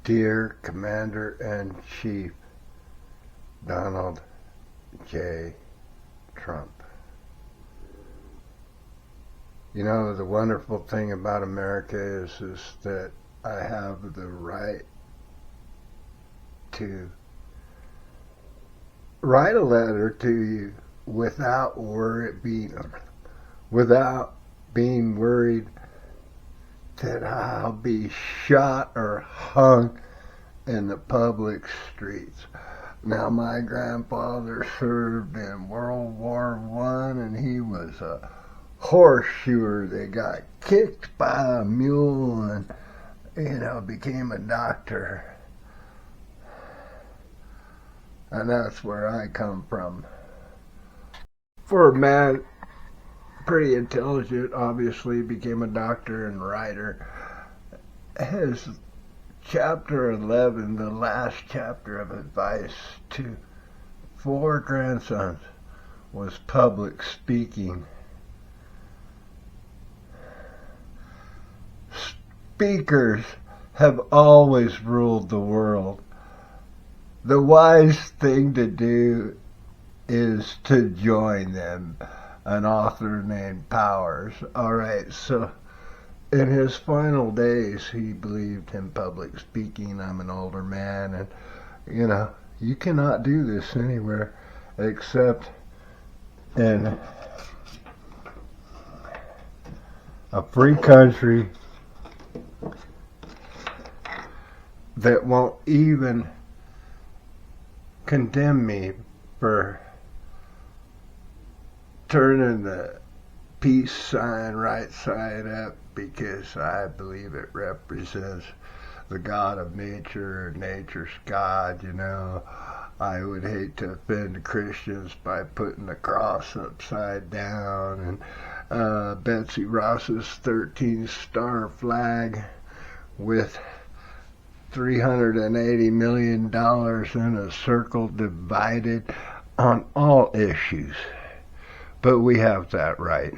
Dear Commander-in-Chief Donald J. Trump, you know, the wonderful thing about America is that I have the right to write a letter to you without being worried that I'll be shot or hung in the public streets. Now, my grandfather served in World War I, and he was a horseshoer that got kicked by a mule and, became a doctor. And that's where I come from. For a man pretty intelligent, obviously, became a doctor and writer. His chapter 11, the last chapter of advice to 4 grandsons, was public speaking. Speakers have always ruled the world. The wise thing to do is to join them. An author named Powers. Alright, so in his final days, he believed in public speaking. I'm an older man, and, you cannot do this anywhere except in a free country that won't even condemn me for turning the peace sign right side up, because I believe it represents the God of nature, nature's God, I would hate to offend Christians by putting the cross upside down, and Betsy Ross's 13-star flag with $380 million in a circle divided on all issues. But we have that right.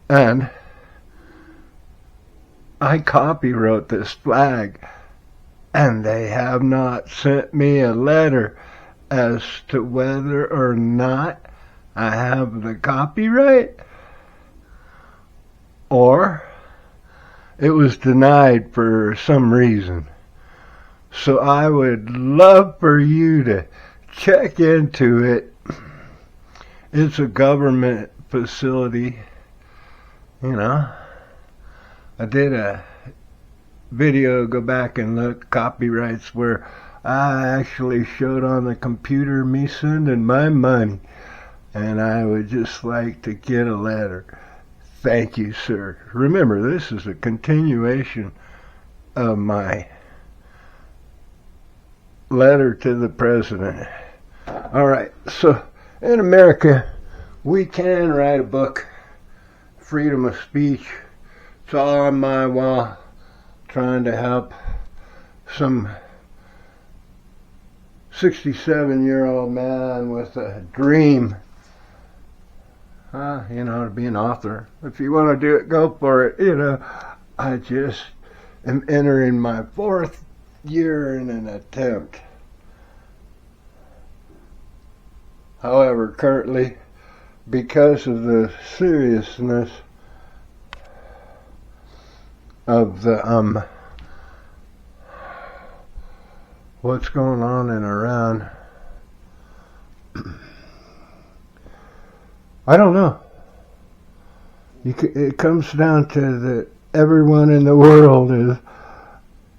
And I copywrote this flag, and they have not sent me a letter as to whether or not I have the copyright, or it was denied for some reason. So I would love for you to check into it. It's a government facility, I did a video, go back and look, copyrights, where I actually showed on the computer me sending my money, and I would just like to get a letter. Thank you, sir. Remember, this is a continuation of my letter to the president. Alright, so in America, we can write a book, freedom of speech. It's all on my wall, trying to help some 67-year-old man with a dream, to be an author. If you want to do it, go for it. I just am entering my 4th year in an attempt. However, currently, because of the seriousness of the what's going on in Iran, I don't know. It comes down to that everyone in the world is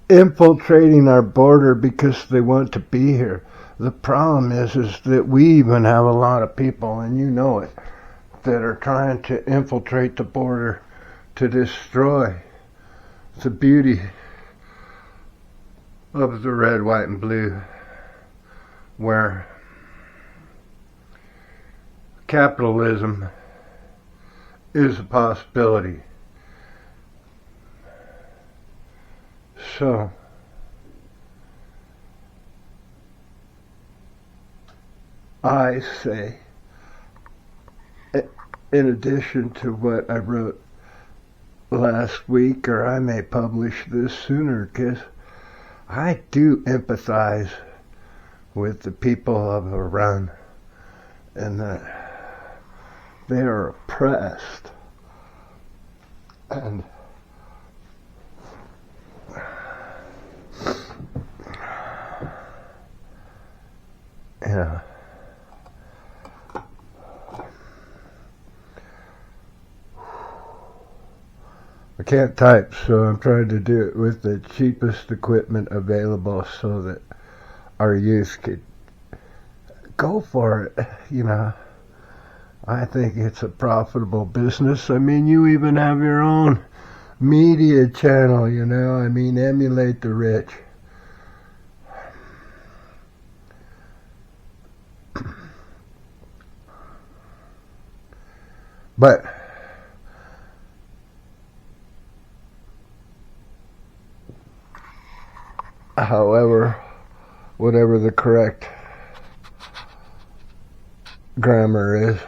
infiltrating our border because they want to be here. The problem is that we even have a lot of people, and you know it, that are trying to infiltrate the border to destroy the beauty of the red, white, and blue, where capitalism is a possibility. So, I say, in addition to what I wrote last week, or I may publish this sooner, because I do empathize with the people of Iran, and that they are oppressed. And yeah. I can't type, so I'm trying to do it with the cheapest equipment available so that our youth could go for it, you know. I think it's a profitable business. I mean, you even have your own media channel, you know. I mean, emulate the rich. But however, whatever the correct grammar is,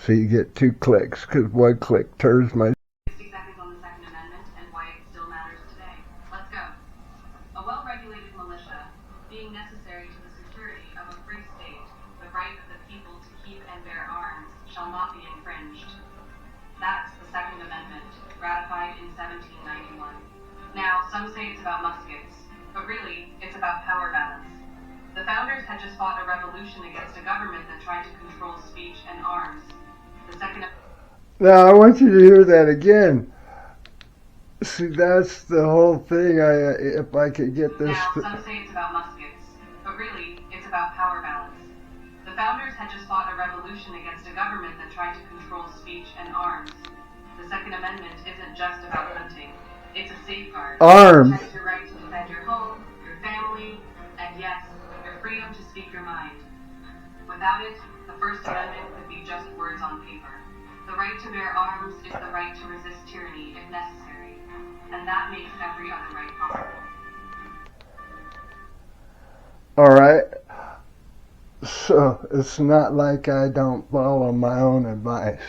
so you get 2 clicks, because 1 click turns my 60 seconds on the Second Amendment and why it still matters today. Let's go. A well-regulated militia, being necessary to the security of a free state, the right of the people to keep and bear arms, shall not be infringed. That's the Second Amendment, ratified in 1791. Now, some say it's about muskets, but really, it's about power balance. The founders had just fought a revolution against a government that tried to control speech and arms. The Second Now, I want you to hear that again. See, that's the whole thing. If I could get this. Now, some say it's about muskets, but really, it's about power balance. The founders had just fought a revolution against a government that tried to control speech and arms. The Second Amendment isn't just about hunting. It's a safeguard. Arms. It protects your right to defend your home, your family, and yes, your freedom to speak your mind. Without it, the First Amendment could be just words on paper. The right to bear arms is the right to resist tyranny if necessary, and that makes every other right possible. Alright. So, it's not like I don't follow my own advice.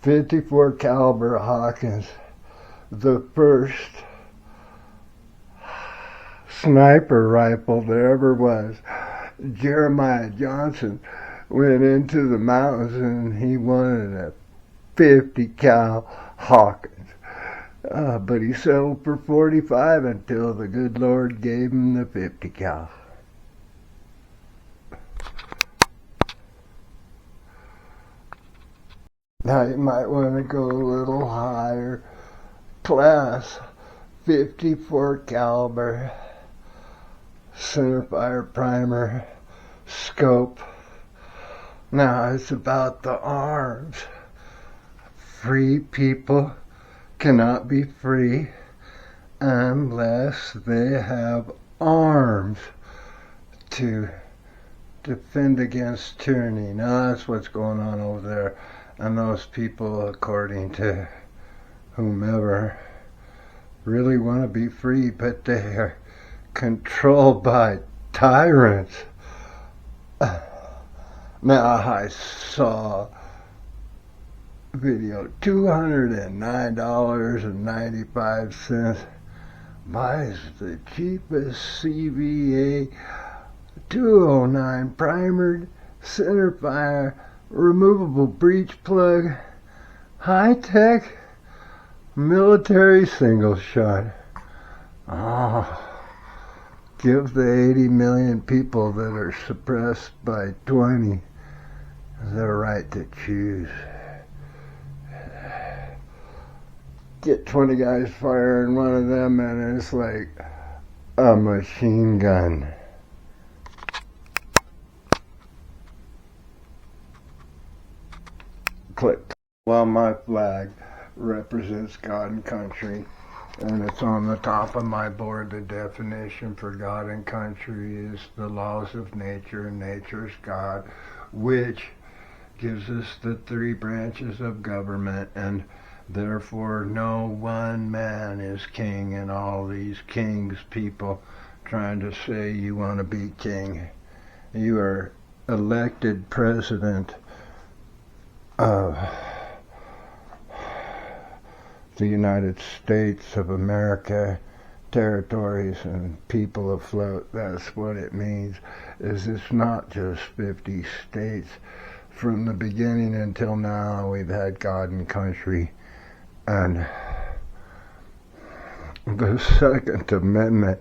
54 caliber Hawkins, the first sniper rifle there ever was. Jeremiah Johnson went into the mountains and he wanted a 50 cal Hawkins. But he settled for 45 until the good Lord gave him the 50 cal. Now you might want to go a little higher class. 54 caliber centerfire primer scope. Now it's about the arms. Free people cannot be free unless they have arms to defend against tyranny. Now that's what's going on over there. And those people, according to whomever, really want to be free, but they are controlled by tyrants. Now I saw video, $209.95 buys the cheapest CVA 209 primered centerfire removable breech plug high-tech military single shot. Oh, give the 80 million people that are suppressed by 20 the right to choose. Get 20 guys firing one of them and it's like a machine gun. Click. Well, my flag represents God and country, and it's on the top of my board. The definition for God and country is the laws of nature, and nature's God, which gives us the 3 branches of government, and therefore no one man is king, and all these kings, people trying to say you want to be king. You are elected president of the United States of America, territories and people afloat. That's what it means. Is it's not just 50 states. From the beginning until now, we've had God and country, and the Second Amendment,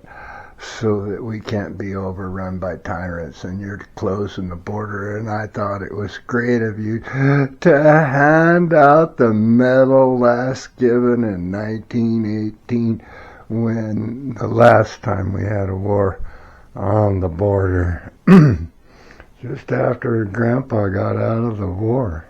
so that we can't be overrun by tyrants, and you're closing the border. And I thought it was great of you to hand out the medal last given in 1918, when the last time we had a war on the border, just after Grandpa got out of the war.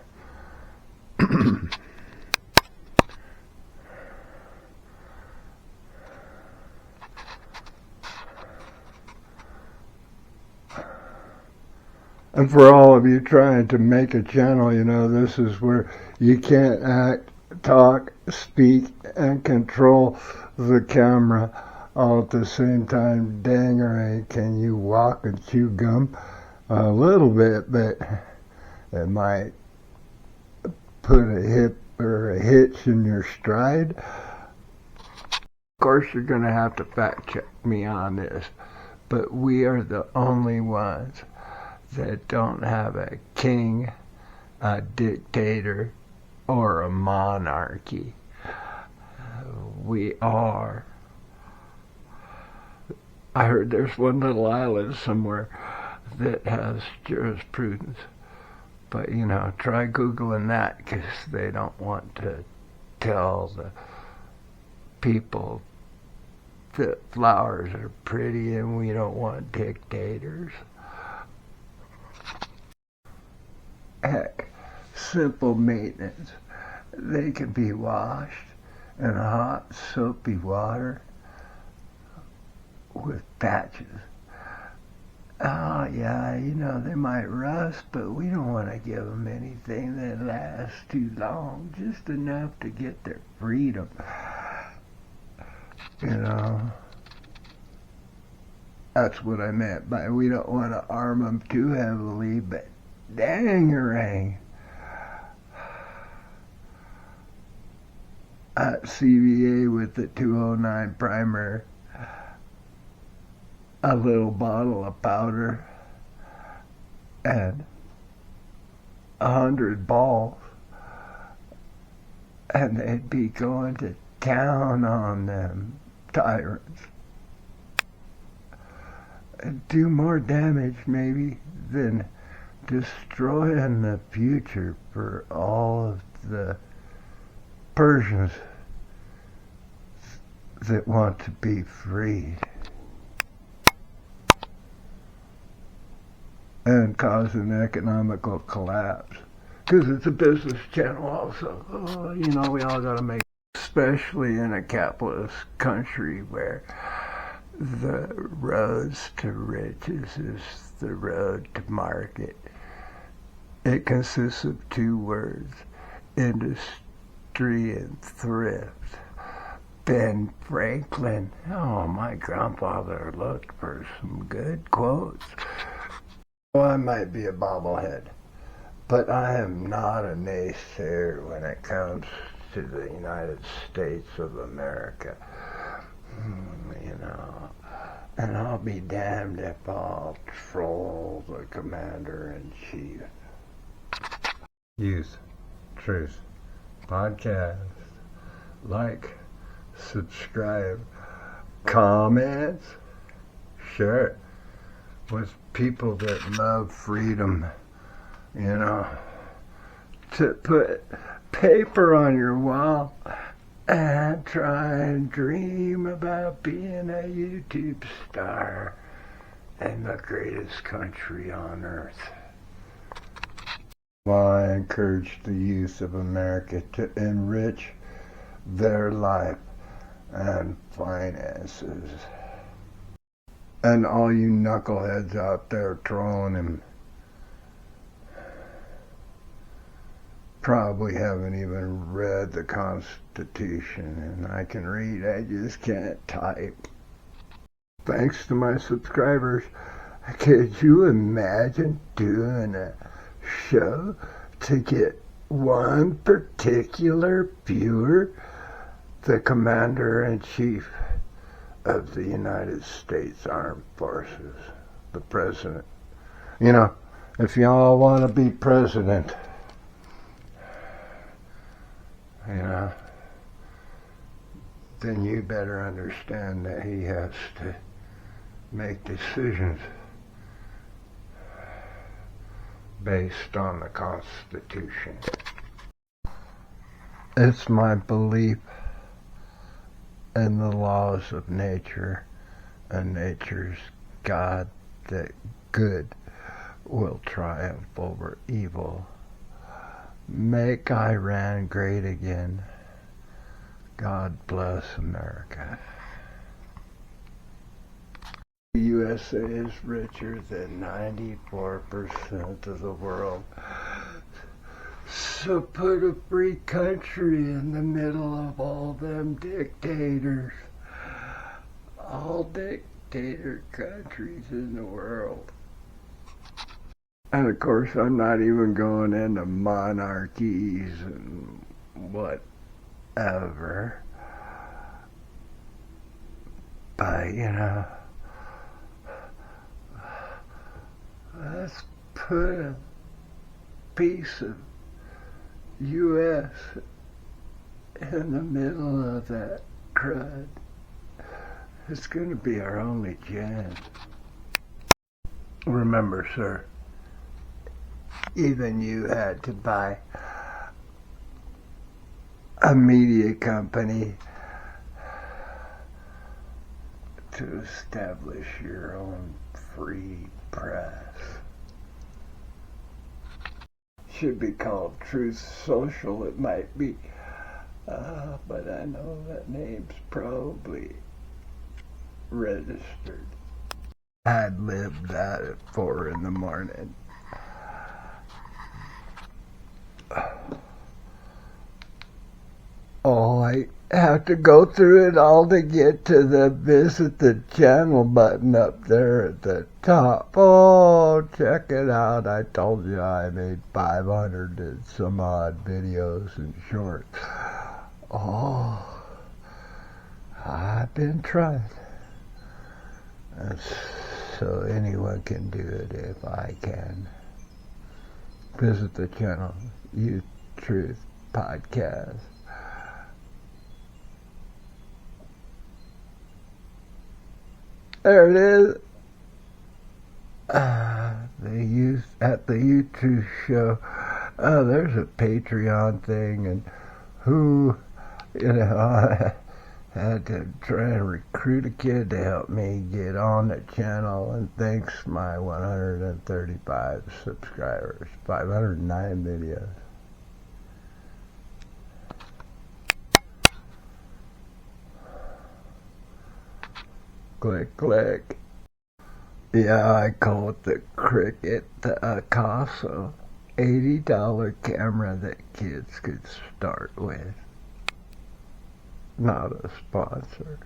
And for all of you trying to make a channel, this is where you can't act, talk, speak, and control the camera all at the same time. Dangeray, can you walk and chew gum? A little bit, but it might put a hip or a hitch in your stride. Of course, you're going to have to fact check me on this, but we are the only ones that don't have a king, a dictator, or a monarchy. We are. I heard there's one little island somewhere that has jurisprudence, but try Googling that, because they don't want to tell the people that flowers are pretty, and we don't want dictators. Heck, simple maintenance. They can be washed in hot, soapy water with patches. Oh, yeah, they might rust, but we don't want to give them anything that lasts too long, just enough to get their freedom. That's what I meant by we don't want to arm them too heavily, but dangerang. At CVA with the 209 primer, a little bottle of powder, and 100 balls, and they'd be going to town on them tyrants. And do more damage, maybe, than destroying the future for all of the Persians that want to be freed, and cause an economical collapse. Because it's a business channel also. We all gotta make, especially in a capitalist country where the roads to riches is the road to market. It consists of two words: industry and thrift. Ben Franklin. Oh, my grandfather looked for some good quotes. Well, I might be a bobblehead, but I am not a naysayer when it comes to the United States of America. And I'll be damned if I'll troll the Commander-in-Chief. Youth Truth Podcast. Like, subscribe, comments, share it with people that love freedom, to put paper on your wall and try and dream about being a YouTube star in the greatest country on earth. Well, I encourage the youth of America to enrich their life and finances. And all you knuckleheads out there trolling him probably haven't even read the Constitution, and I can read, I just can't type. Thanks to my subscribers. Could you imagine doing a show to get one particular viewer the Commander-in-Chief of the United States Armed Forces, the President. You know, if y'all want to be president, you know, then you better understand that he has to make decisions based on the Constitution. It's my belief in the laws of nature and nature's God that good will triumph over evil. Make Iran great again. God bless America. The USA is richer than 94% of the world. So put a free country in the middle of all them dictators. All dictator countries in the world. And of course, I'm not even going into monarchies and whatever. But, you know, let's put a piece of U.S. in the middle of that crud. It's going to be our only chance. Remember, sir, even you had to buy a media company to establish your own free press. Should be called Truth Social, it might be, but I know that name's probably registered. I'd lived that at 4 in the morning. Oh, I have to go through it all to get to the visit the channel button up there at the top. Oh, check it out. I told you I made 500 and some odd videos and shorts. Oh, I've been trying. So anyone can do it if I can. Visit the channel, Youth Truth Podcast. There it is. The youth at the YouTube show. Oh, there's a Patreon thing, and who, you know, I had to try and recruit a kid to help me get on the channel, and thanks my 135 subscribers, 509 videos. Click, click. Yeah, I call it the Cricket, the Akaso. $80 camera that kids could start with. Not a sponsor.